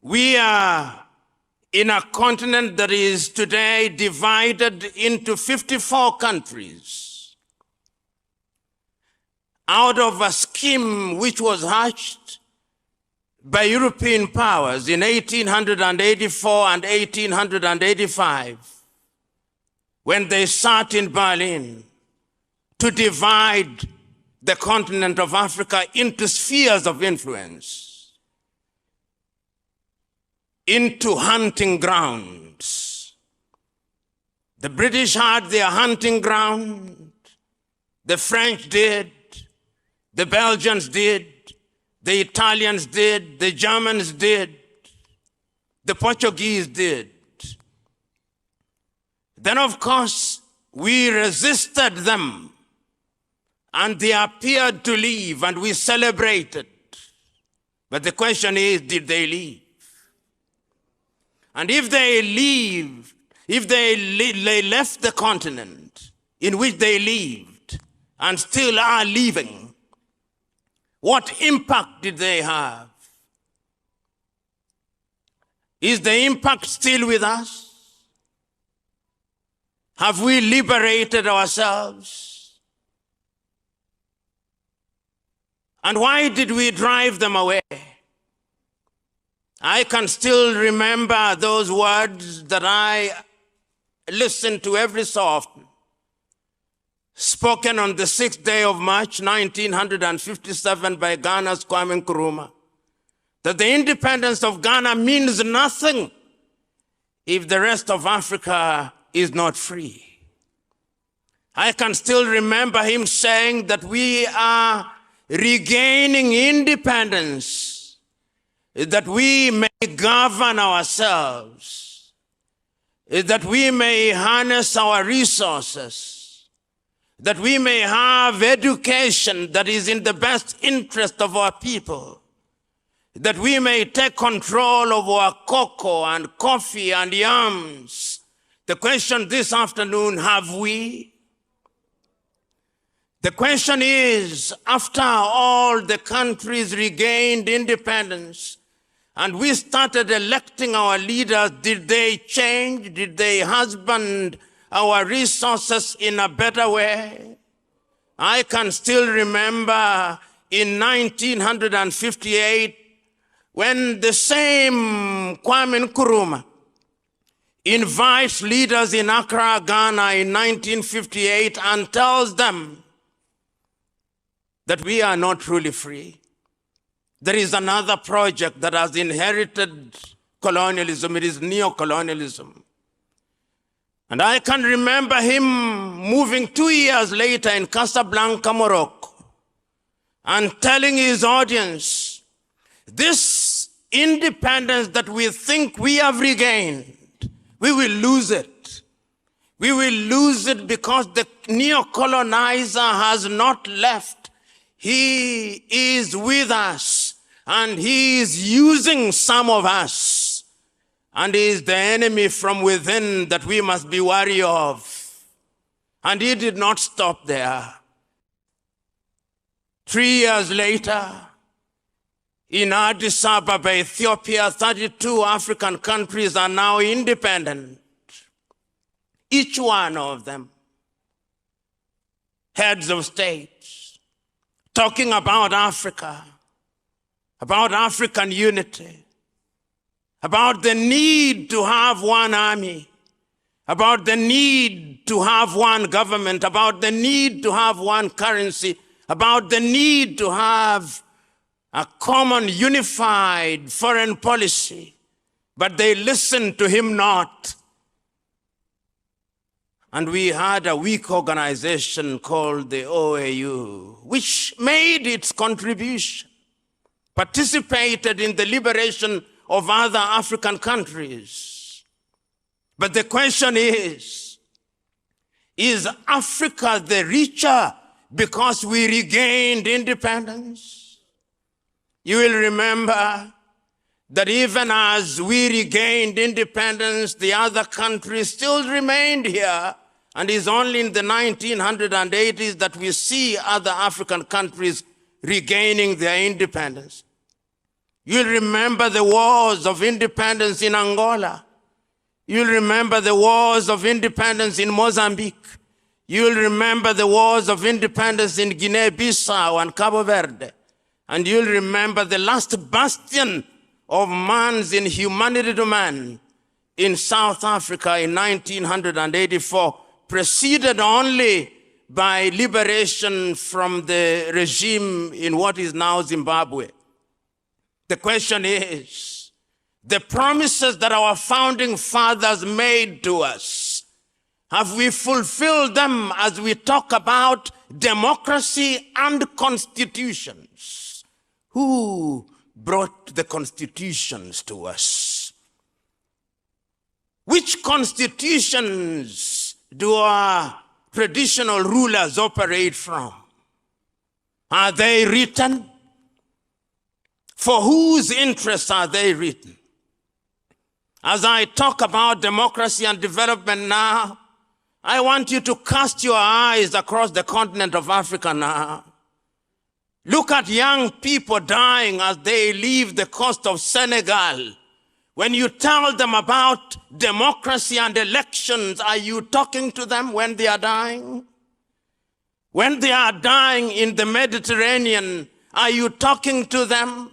We are in a continent that is today divided into 54 countries. Out of a scheme which was hatched by European powers in 1884 and 1885, when they sat in Berlin to divide the continent of Africa into spheres of influence, into hunting grounds. The British had their hunting ground, the French did, the Belgians did, the Italians did, the Germans did, the Portuguese did. Then, of course, we resisted them, and they appeared to leave, and we celebrated. But the question is, did they leave? And if they leave, if they left the continent in which they lived and still are living, what impact did they have? Is the impact still with us? Have we liberated ourselves? And why did we drive them away? I can still remember those words that I listen to every so often, spoken on the 6th day of March, 1957 by Ghana's Kwame Nkrumah, that the independence of Ghana means nothing if the rest of Africa is not free. I can still remember him saying that we are regaining independence, that we may govern ourselves, that we may harness our resources, that we may have education that is in the best interest of our people, that we may take control of our cocoa and coffee and yams. The question this afternoon, have we? The question is, after all the countries regained independence and we started electing our leaders, did they change? Did they husband our resources in a better way? I can still remember in 1958 when the same Kwame Nkrumah invites leaders in Accra, Ghana in 1958 and tells them that we are not truly free. There is another project that has inherited colonialism. It is neo-colonialism. And I can remember him moving 2 years later in Casablanca, Morocco, and telling his audience, this independence that we think we have regained, we will lose it. We will lose it because the neo-colonizer has not left. He is with us, and he is using some of us, and he is the enemy from within that we must be wary of. And he did not stop there. 3 years later, in Addis Ababa, Ethiopia, 32 African countries are now independent. Each one of them, heads of states, talking about Africa, about African unity, about the need to have one army, about the need to have one government, about the need to have one currency, about the need to have a common unified foreign policy. But they listened to him not. And we had a weak organization called the OAU, which made its contribution, participated in the liberation of other African countries. But the question is Africa the richer because we regained independence? You will remember that even as we regained independence, the other countries still remained here, and it's only in the 1980s that we see other African countries regaining their independence. You'll remember the wars of independence in Angola. You'll remember the wars of independence in Mozambique. You'll remember the wars of independence in Guinea-Bissau and Cabo Verde. And you'll remember the last bastion of man's inhumanity to man in South Africa in 1984, preceded only by liberation from the regime in what is now Zimbabwe. The question is, the promises that our founding fathers made to us, have we fulfilled them as we talk about democracy and constitutions? Who brought the constitutions to us? Which constitutions do our traditional rulers operate from? Are they written? For whose interests are they written? As I talk about democracy and development now, I want you to cast your eyes across the continent of Africa now. Look at young people dying as they leave the coast of Senegal. When you tell them about democracy and elections, are you talking to them when they are dying? When they are dying in the Mediterranean, are you talking to them?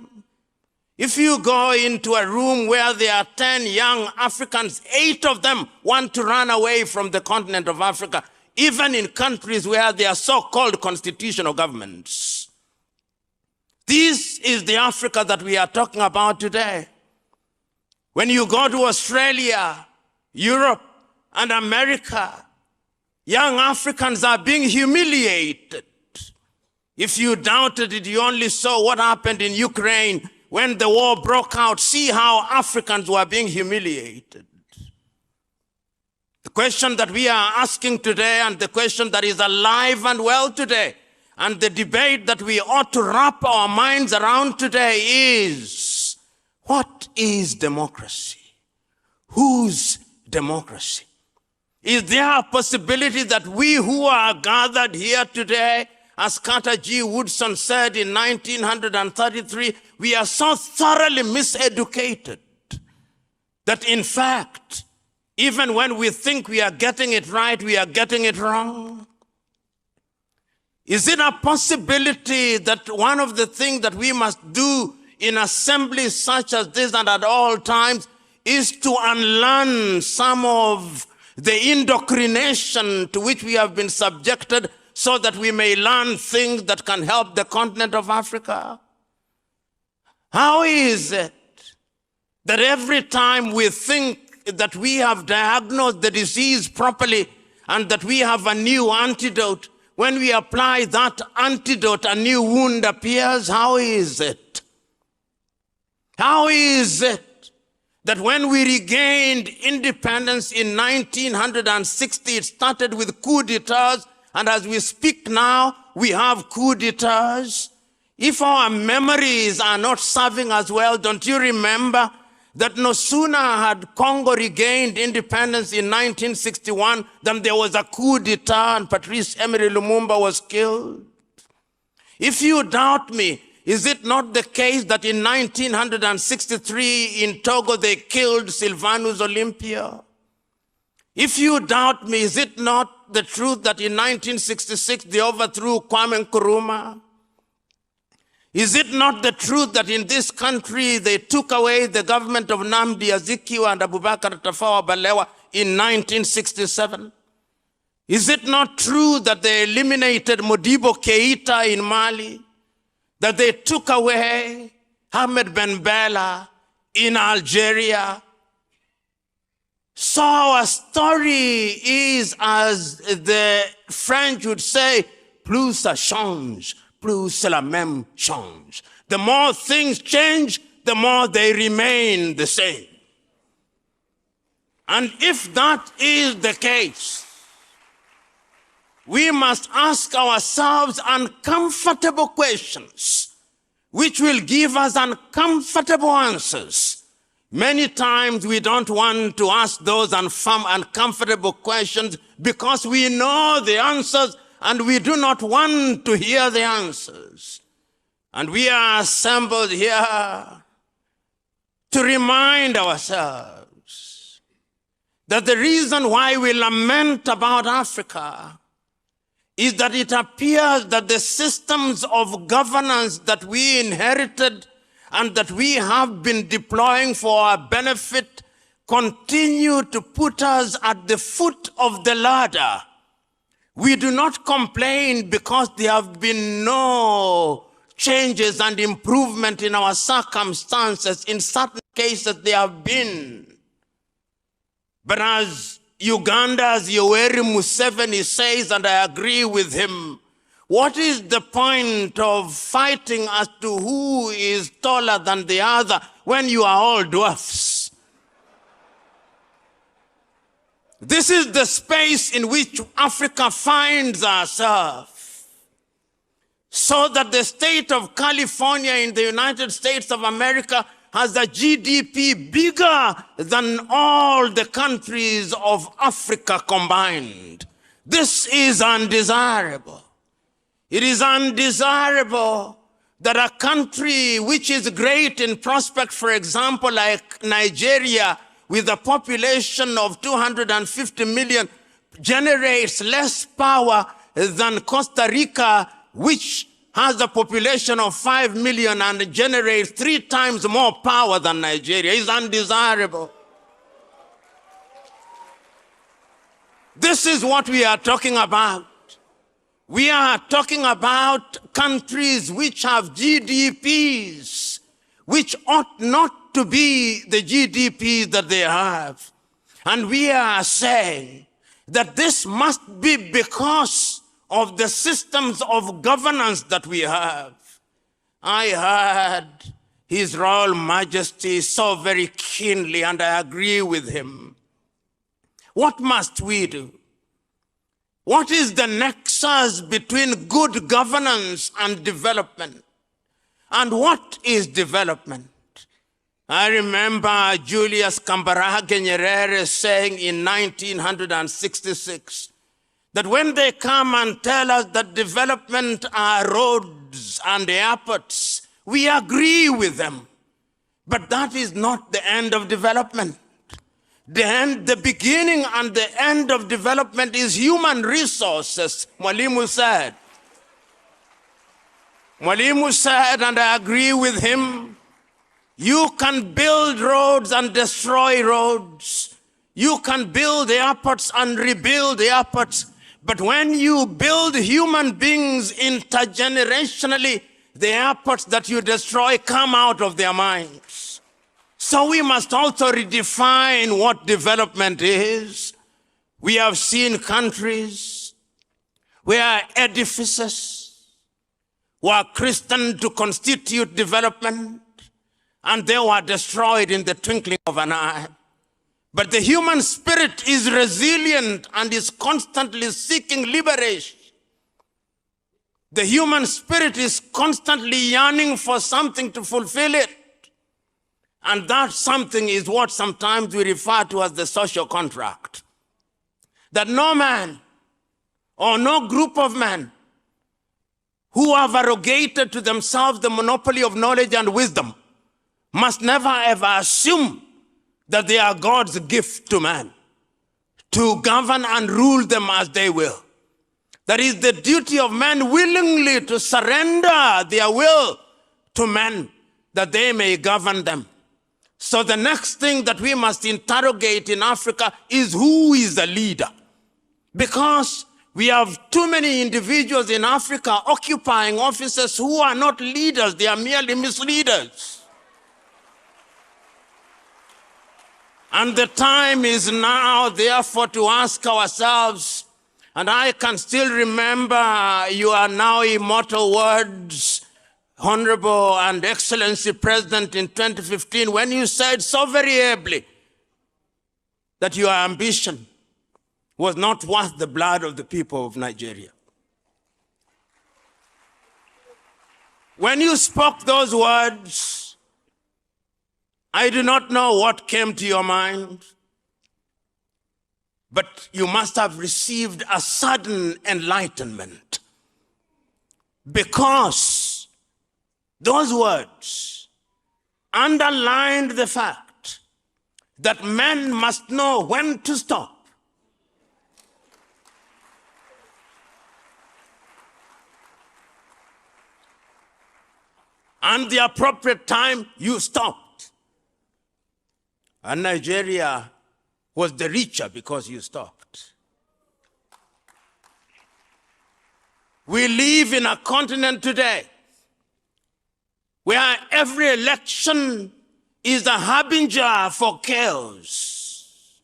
If you go into a room where there are 10 young Africans, 8 of them want to run away from the continent of Africa, even in countries where there are so-called constitutional governments. This is the Africa that we are talking about today. When you go to Australia, Europe, and America, young Africans are being humiliated. If you doubted it, you only saw what happened in Ukraine when the war broke out. See how Africans were being humiliated. The question that we are asking today, and the question that is alive and well today, and the debate that we ought to wrap our minds around today is, what is democracy? Whose democracy? Is there a possibility that we who are gathered here today, as Carter G. Woodson said in 1933, we are so thoroughly miseducated that in fact, even when we think we are getting it right, we are getting it wrong? Is it a possibility that one of the things that we must do in assemblies such as this and at all times is to unlearn some of the indoctrination to which we have been subjected, so that we may learn things that can help the continent of Africa? How is it that every time we think that we have diagnosed the disease properly and that we have a new antidote, when we apply that antidote, a new wound appears? How is it? How is it that when we regained independence in 1960, it started with coup d'etats, and as we speak now, we have coup d'etats? If our memories are not serving us well, don't you remember that no sooner had Congo regained independence in 1961 than there was a coup d'etat and Patrice Emery Lumumba was killed? If you doubt me, is it not the case that in 1963 in Togo they killed Sylvanus Olympia? If you doubt me, is it not the truth that in 1966 they overthrew Kwame Nkrumah? Is it not the truth that in this country they took away the government of Nnamdi Azikiwe and Abubakar Tafawa Balewa in 1967? Is it not true that they eliminated Modibo Keita in Mali? That they took away Ahmed Ben Bella in Algeria? So our story is, as the French would say, plus ça change, plus c'est la même change. The more things change, the more they remain the same. And if that is the case, we must ask ourselves uncomfortable questions, which will give us uncomfortable answers. Many times we don't want to ask those uncomfortable questions because we know the answers and we do not want to hear the answers. And we are assembled here to remind ourselves that the reason why we lament about Africa is that it appears that the systems of governance that we inherited and that we have been deploying for our benefit continue to put us at the foot of the ladder. We do not complain because there have been no changes and improvement in our circumstances. In certain cases, there have been. But as Uganda's Yoweri Museveni says, and I agree with him, what is the point of fighting as to who is taller than the other when you are all dwarfs? This is the space in which Africa finds herself, so that the state of California in the United States of America has a GDP bigger than all the countries of Africa combined. This is undesirable. It is undesirable that a country which is great in prospect, for example, like Nigeria, with a population of 250 million, generates less power than Costa Rica, which has a population of 5 million and generates 3 times more power than Nigeria. It's undesirable. This is what we are talking about. We are talking about countries which have GDPs, which ought not to be the GDP that they have. And we are saying that this must be because of the systems of governance that we have. I heard His Royal Majesty so very keenly, and I agree with him. What must we do? What is the nexus between good governance and development? And what is development? I remember Julius Kambarage Nyerere saying in 1966 that when they come and tell us that development are roads and airports, we agree with them. But that is not the end of development. The beginning and the end of development is human resources, Mwalimu said. Mwalimu said, and I agree with him, you can build roads and destroy roads. You can build airports and rebuild airports. But when you build human beings intergenerationally, the airports that you destroy come out of their minds. So we must also redefine what development is. We have seen countries where edifices were christened to constitute development, and they were destroyed in the twinkling of an eye. But the human spirit is resilient and is constantly seeking liberation. The human spirit is constantly yearning for something to fulfill it. And that something is what sometimes we refer to as the social contract. That no man or no group of men who have arrogated to themselves the monopoly of knowledge and wisdom must never ever assume that they are God's gift to man, to govern and rule them as they will. That is the duty of men willingly to surrender their will to men that they may govern them. So the next thing that we must interrogate in Africa is who is the leader. Because we have too many individuals in Africa occupying offices who are not leaders, they are merely misleaders. And the time is now, therefore, to ask ourselves, and I can still remember your now immortal words, Honorable and Excellency President, in 2015, when you said so very ably that your ambition was not worth the blood of the people of Nigeria. When you spoke those words, I do not know what came to your mind, but you must have received a sudden enlightenment, because those words underlined the fact that men must know when to stop. And the appropriate time, you stopped. And Nigeria was the richer because you stopped. We live in a continent today where every election is a harbinger for chaos.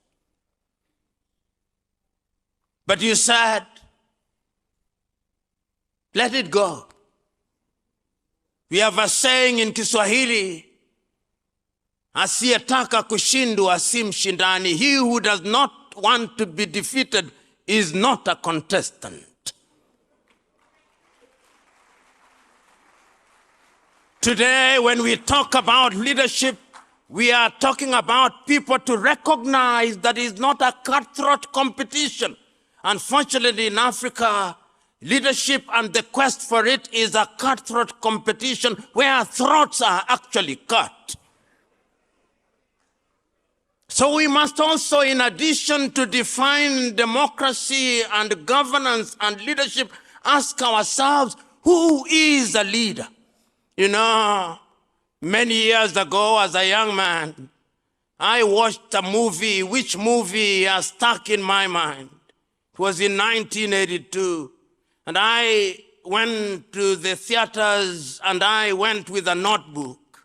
But you said, let it go. We have a saying in Kiswahili, asiyetaka kushindwa si mshindani. He who does not want to be defeated is not a contestant. Today, when we talk about leadership, we are talking about people to recognize that it's not a cutthroat competition. Unfortunately, in Africa, leadership and the quest for it is a cutthroat competition where throats are actually cut. So we must also, in addition to define democracy and governance and leadership, ask ourselves, who is a leader? You know, many years ago as a young man, I watched a movie, which movie has stuck in my mind. It was in 1982. And I went to the theaters and I went with a notebook.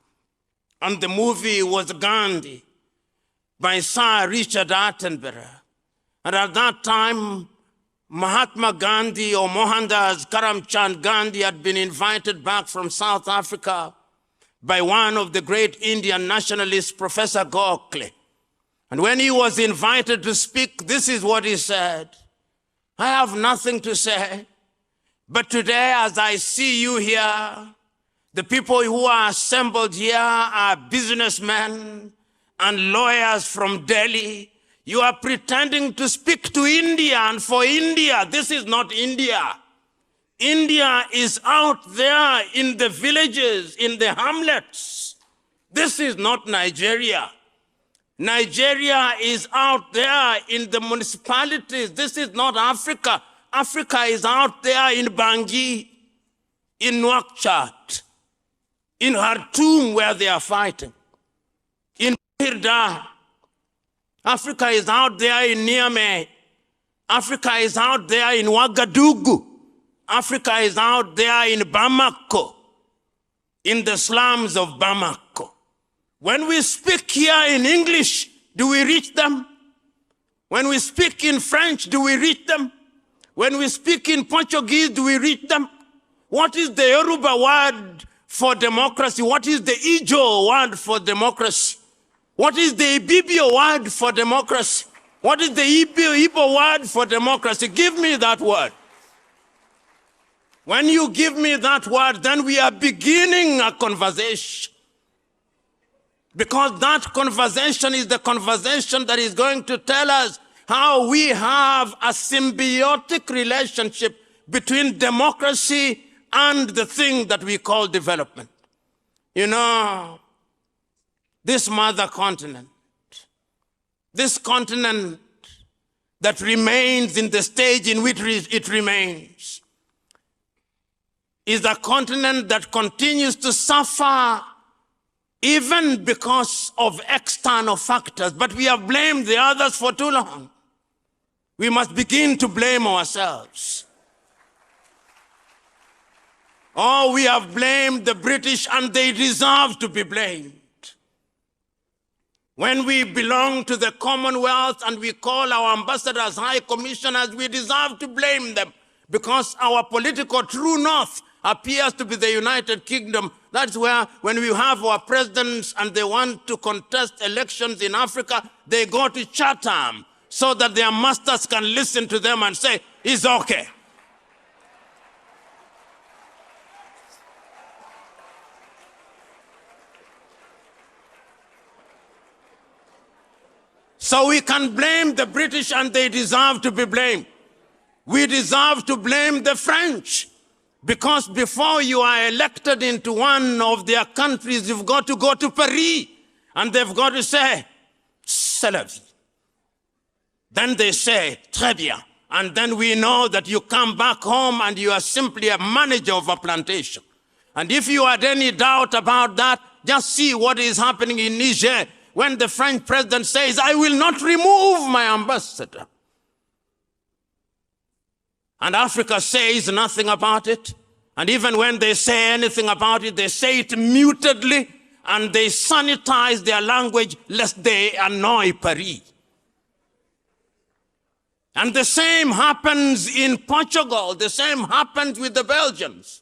And the movie was Gandhi by Sir Richard Attenborough. And at that time, Mahatma Gandhi, or Mohandas Karamchand Gandhi, had been invited back from South Africa by one of the great Indian nationalists, Professor Gokhale. And when he was invited to speak, this is what he said: I have nothing to say, but today as I see you here, the people who are assembled here are businessmen and lawyers from Delhi. You are pretending to speak to India and for India. This is not India. India is out there in the villages, in the hamlets. This is not Nigeria. Nigeria is out there in the municipalities. This is not Africa. Africa is out there in Bangui, in Nouakchott, in Khartoum where they are fighting, in Hirda. Africa is out there in Niamey. Africa is out there in Ouagadougou. Africa is out there in Bamako, in the slums of Bamako. When we speak here in English, do we reach them? When we speak in French, do we reach them? When we speak in Portuguese, do we reach them? What is the Yoruba word for democracy? What is the Ijo word for democracy? What is the Ibibio word for democracy? What is the Igbo word for democracy? Give me that word. When you give me that word, then we are beginning a conversation. Because that conversation is the conversation that is going to tell us how we have a symbiotic relationship between democracy and the thing that we call development. You know, this mother continent, this continent that remains in the stage in which it remains, is a continent that continues to suffer even because of external factors. But we have blamed the others for too long. We must begin to blame ourselves. Oh, we have blamed the British and they deserve to be blamed. When we belong to the Commonwealth and we call our ambassadors high commissioners, we deserve to blame them because our political true north appears to be the United Kingdom. That's where when we have our presidents and they want to contest elections in Africa, they go to Chatham so that their masters can listen to them and say, it's okay. So we can blame the British and they deserve to be blamed. We deserve to blame the French Because before you are elected into one of their countries, you've got to go to Paris. And they've got to say, c'est la vie. Then they say, très bien. And then we know that you come back home and you are simply a manager of a plantation. And if you had any doubt about that, just see what is happening in Niger when the French president says, I will not remove my ambassador. And Africa says nothing about it. And even when they say anything about it, they say it mutedly, and they sanitize their language lest they annoy Paris. And the same happens in Portugal. The same happens with the Belgians.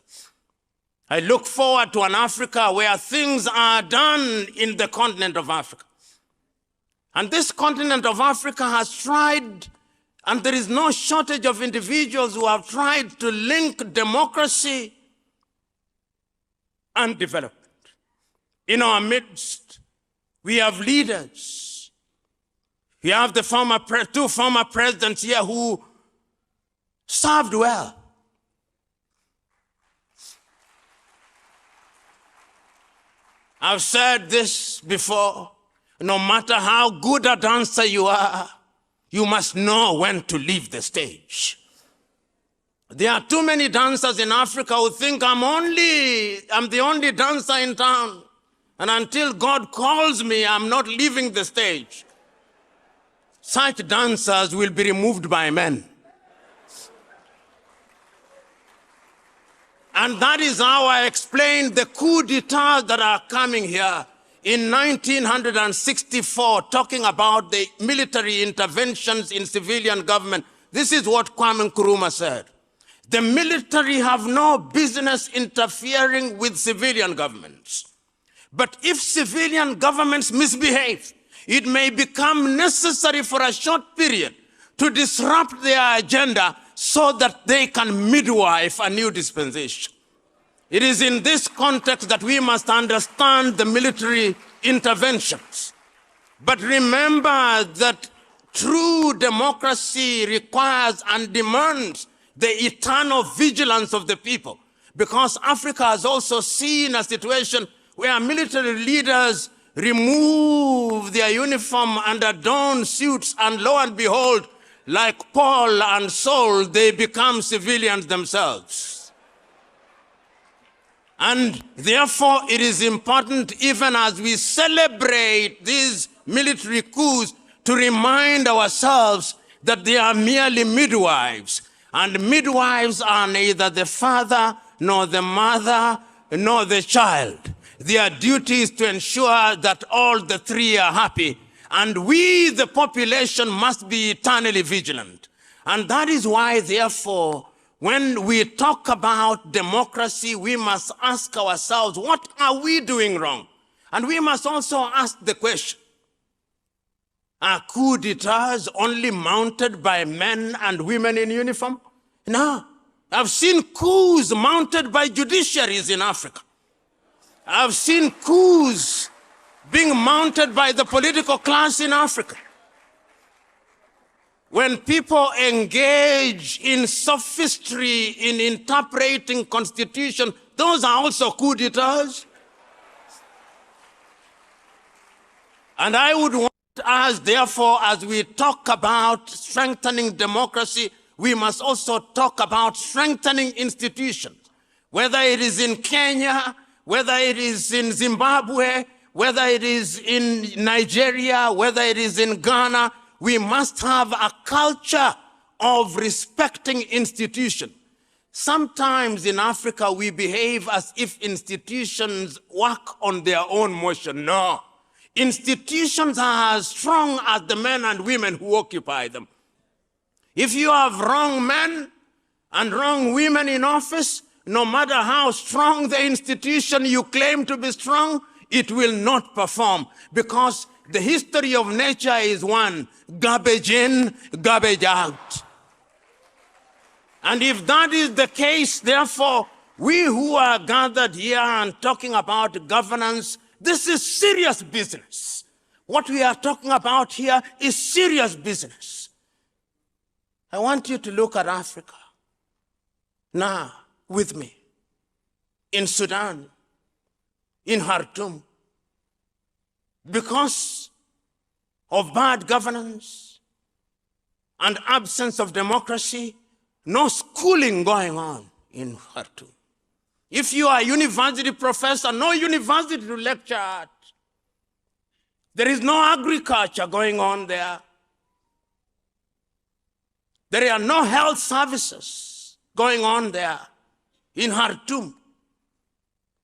I look forward to an Africa where things are done in the continent of Africa. And this continent of Africa has tried, and there is no shortage of individuals who have tried to link democracy and development. In our midst, we have leaders. We have the two former presidents here who served well. I've said this before. No matter how good a dancer you are, you must know when to leave the stage. There are too many dancers in Africa who think I'm the only dancer in town. And until God calls me, I'm not leaving the stage. Such dancers will be removed by men. And that is how I explained the coup d'etats that are coming here. In 1964, talking about the military interventions in civilian government, this is what Kwame Nkrumah said. The military have no business interfering with civilian governments. But if civilian governments misbehave, it may become necessary for a short period to disrupt their agenda so that they can midwife a new dispensation. It is in this context that we must understand the military interventions. But remember that true democracy requires and demands the eternal vigilance of the people, because Africa has also seen a situation where military leaders remove their uniform and adorn suits, and lo and behold, like Paul and Saul, they become civilians themselves. And therefore, it is important, even as we celebrate these military coups, to remind ourselves that they are merely midwives. And midwives are neither the father, nor the mother, nor the child. Their duty is to ensure that all the three are happy. And we, the population, must be eternally vigilant. And that is why, therefore, when we talk about democracy, we must ask ourselves, what are we doing wrong? And we must also ask the question, are coup d'etats only mounted by men and women in uniform? No. I've seen coups mounted by judiciaries in Africa. I've seen coups being mounted by the political class in Africa. When people engage in sophistry in interpreting constitution, those are also coup d'etats. And I would want us, therefore, as we talk about strengthening democracy, we must also talk about strengthening institutions. Whether it is in Kenya, whether it is in Zimbabwe, whether it is in Nigeria, whether it is in Ghana, we must have a culture of respecting institutions. Sometimes in Africa, we behave as if institutions work on their own motion. No. Institutions are as strong as the men and women who occupy them. If you have wrong men and wrong women in office, no matter how strong the institution you claim to be strong, it will not perform, because the history of nature is one: garbage in, garbage out. And if that is the case, therefore, we who are gathered here and talking about governance, this is serious business. What we are talking about here is serious business. I want you to look at Africa. Now, with me in Sudan, in Khartoum, because of bad governance and absence of democracy, no schooling going on in Khartoum. If you are a university professor, no university to lecture at. There is no agriculture going on there. There are no health services going on there in Khartoum.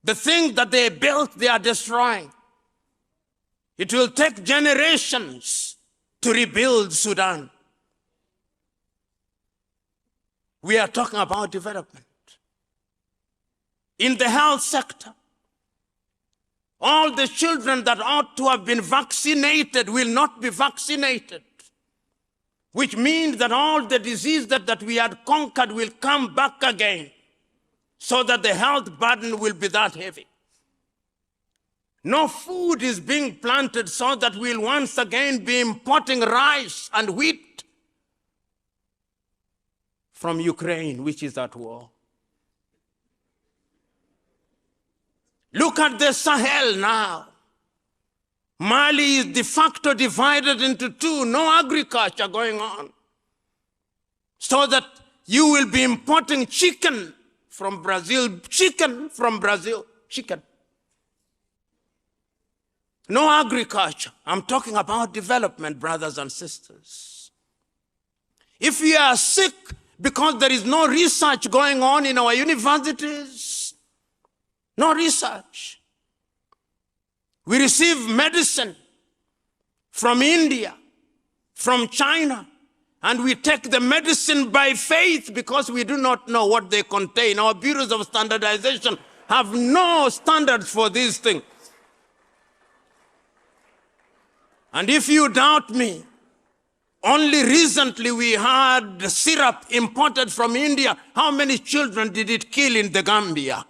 The things that they built, they are destroying. It will take generations to rebuild Sudan. We are talking about development. In the health sector, all the children that ought to have been vaccinated will not be vaccinated, which means that all the disease that we had conquered will come back again, so that the health burden will be that heavy. No food is being planted, so that we'll once again be importing rice and wheat from Ukraine, which is at war. Look at the Sahel now. Mali is de facto divided into two, no agriculture going on. So that you will be importing chicken from Brazil, chicken. No agriculture. I'm talking about development, brothers and sisters. If we are sick because there is no research going on in our universities, no research. We receive medicine from India, from China, and we take the medicine by faith because we do not know what they contain. Our bureaus of standardization have no standards for these things. And if you doubt me, only recently we had syrup imported from India. How many children did it kill in the Gambia?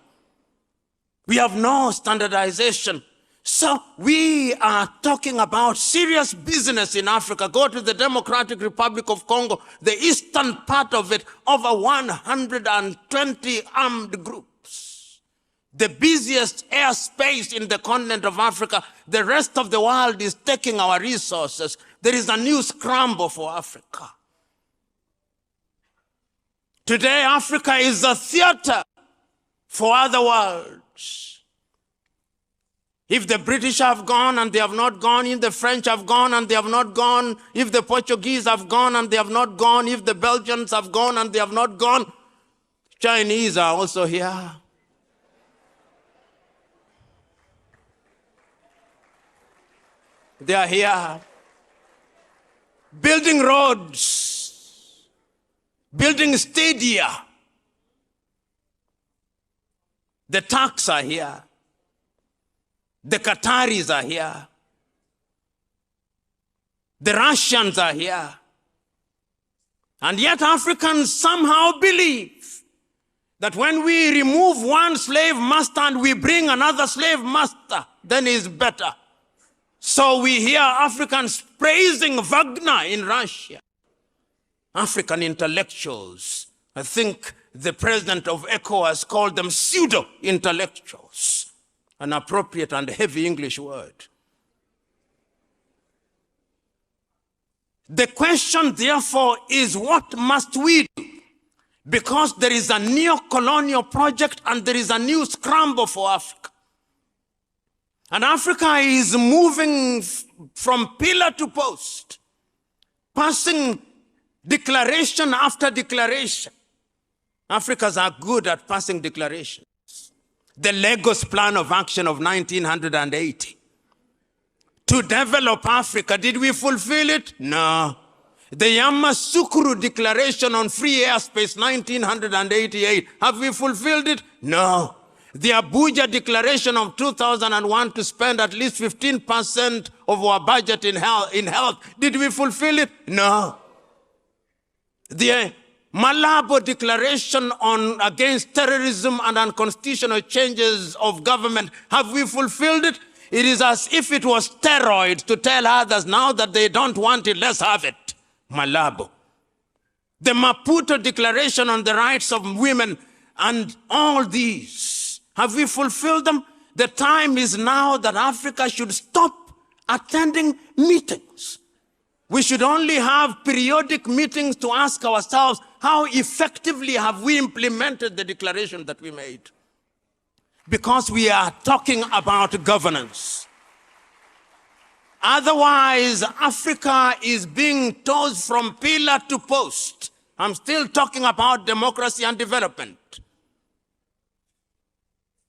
We have no standardization. So we are talking about serious business in Africa. Go to the Democratic Republic of Congo, the eastern part of it, over 120 armed groups. The busiest airspace in the continent of Africa. The rest of the world is taking our resources. There is a new scramble for Africa. Today, Africa is a theater for other worlds. If the British have gone and they have not gone, if the French have gone and they have not gone, if the Portuguese have gone and they have not gone, if the Belgians have gone and they have not gone, Chinese are also here. They are here. Building roads, building stadia. The Turks are here. The Qataris are here. The Russians are here. And yet Africans somehow believe that when we remove one slave master and we bring another slave master, then it's better. So we hear Africans praising Wagner in Russia. African intellectuals, I think the president of ECOWAS called them pseudo-intellectuals. An appropriate and heavy English word. The question, therefore, is what must we do? Because there is a neo-colonial project and there is a new scramble for Africa. And Africa is moving from pillar to post, passing declaration after declaration. Africans are good at passing declarations. The Lagos Plan of Action of 1980. To develop Africa, did we fulfill it? No. The Yamoussoukro Declaration on Free Airspace, 1988. Have we fulfilled it? No. The Abuja Declaration of 2001 to spend at least 15% of our budget in health. Did we fulfill it? No. The Malabo Declaration on against terrorism and unconstitutional changes of government. Have we fulfilled it? It is as if it was steroid to tell others now that they don't want it, let's have it. Malabo. The Maputo Declaration on the rights of women And all these, have we fulfilled them? The time is now that Africa should stop attending meetings. We should only have periodic meetings to ask ourselves, how effectively have we implemented the declaration that we made? Because we are talking about governance. Otherwise, Africa is being tossed from pillar to post. I'm still talking about democracy and development.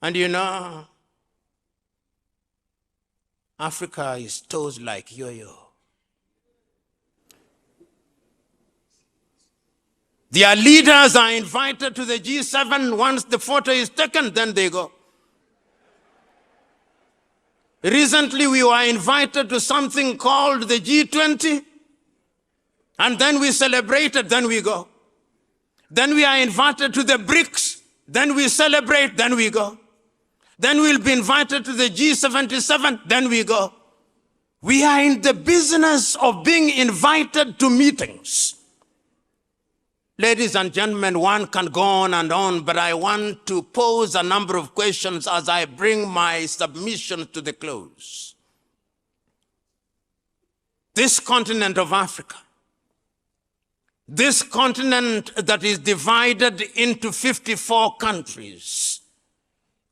And you know, Africa is tossed like yo-yo. Their leaders are invited to the G7. Once the photo is taken, then they go. Recently, we were invited to something called the G20, and then we celebrated, then we go. Then we are invited to the BRICS, then we celebrate, then we go. Then we'll be invited to the G77, then we go. We are in the business of being invited to meetings. Ladies and gentlemen, one can go on, but I want to pose a number of questions as I bring my submission to the close. This continent of Africa, this continent that is divided into 54 countries,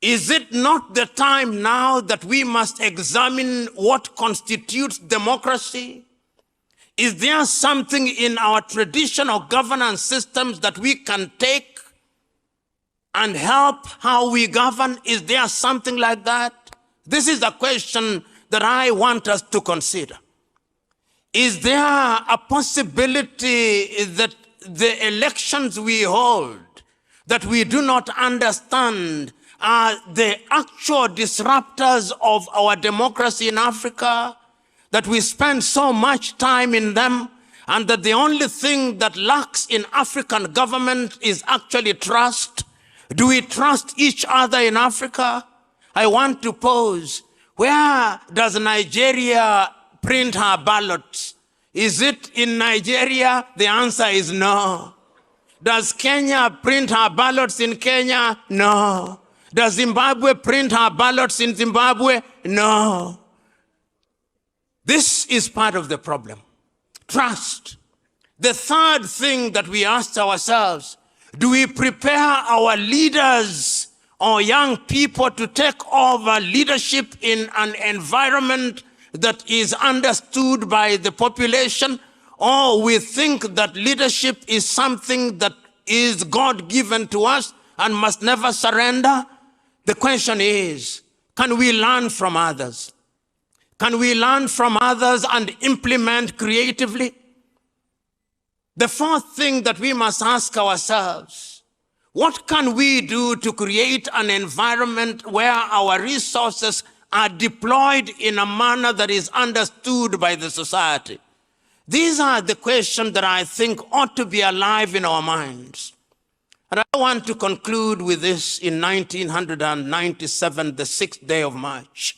is it not the time now that we must examine what constitutes democracy? Is there something in our traditional governance systems that we can take and help how we govern? Is there something like that? This is a question that I want us to consider. Is there a possibility that the elections we hold, that we do not understand, are the actual disruptors of our democracy in Africa? That we spend so much time in them, and that the only thing that lacks in African government is actually trust? Do we trust each other in Africa? I want to pose, where does Nigeria print her ballots? Is it in Nigeria? The answer is no. Does Kenya print her ballots in Kenya? No. Does Zimbabwe print her ballots in Zimbabwe? No. This is part of the problem. Trust. The third thing that we ask ourselves, do we prepare our leaders or young people to take over leadership in an environment that is understood by the population? Or we think that leadership is something that is God-given to us and must never surrender? The question is, can we learn from others? Can we learn from others and implement creatively? The fourth thing that we must ask ourselves, what can we do to create an environment where our resources are deployed in a manner that is understood by the society? These are the questions that I think ought to be alive in our minds. And I want to conclude with this. In 1997, the 6th day of March,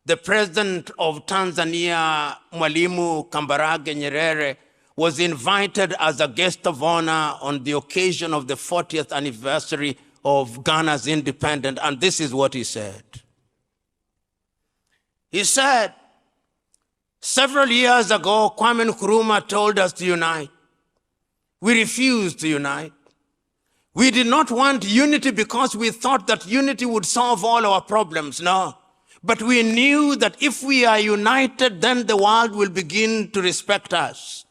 the president of Tanzania, Mwalimu Kambarage Nyerere, was invited as a guest of honor on the occasion of the 40th anniversary of Ghana's independence, and this is what he said. He said, several years ago, Kwame Nkrumah told us to unite. We refused to unite. We did not want unity because we thought that unity would solve all our problems. No. But we knew that if we are united, then the world will begin to respect us.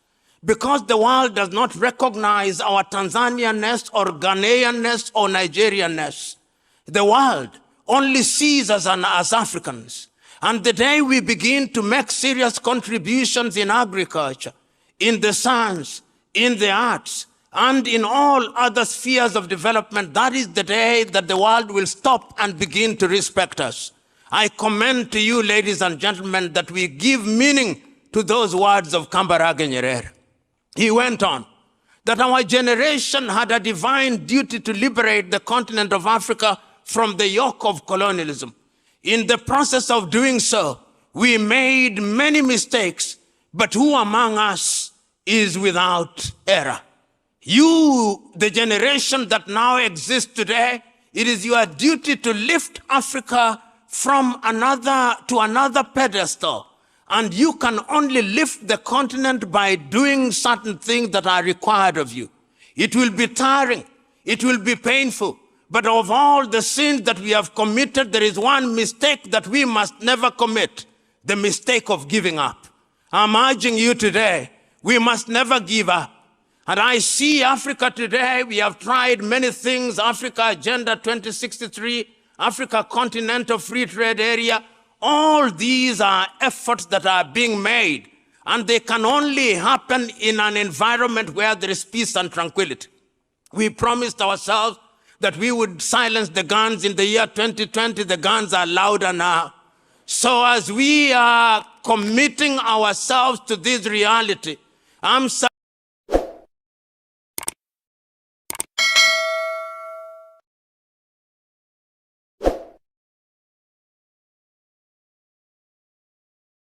Because the world does not recognize our Tanzanianness or Ghanaianness or Nigerianness. The world only sees us as Africans. And the day we begin to make serious contributions in agriculture, in the science, in the arts, and in all other spheres of development, that is the day that the world will stop and begin to respect us. I commend to you, ladies and gentlemen, that we give meaning to those words of Kambarage Nyerere. He went on, that our generation had a divine duty to liberate the continent of Africa from the yoke of colonialism. In the process of doing so, we made many mistakes, but who among us is without error? You, the generation that now exists today, it is your duty to lift Africa from another pedestal. And you can only lift the continent by doing certain things that are required of you. It will be tiring. It will be painful. But of all the sins that we have committed, there is one mistake that we must never commit: the mistake of giving up. I'm urging you today, we must never give up. And I see Africa today, we have tried many things: Africa Agenda 2063, Africa Continental Free Trade Area. All these are efforts that are being made, and they can only happen in an environment where there is peace and tranquility. We promised ourselves that we would silence the guns in the year 2020. The guns are louder now. So as we are committing ourselves to this reality, I'm